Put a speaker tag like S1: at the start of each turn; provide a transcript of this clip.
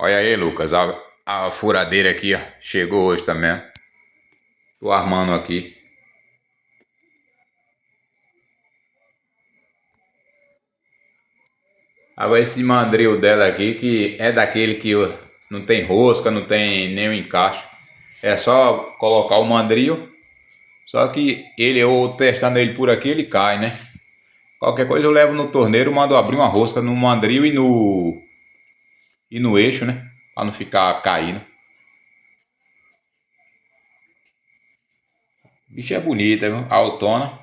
S1: Olha aí, Lucas, a furadeira aqui, ó, chegou hoje também. Tô armando aqui. Agora esse mandril dela aqui, que é daquele que não tem rosca, não tem nenhum encaixe. É só colocar o mandril. Só que eu testando ele por aqui, ele cai, né? Qualquer coisa eu levo no torneiro, mando abrir uma rosca no mandril e no eixo, né? Pra não ficar caindo. Bicho é bonita, viu? Autona.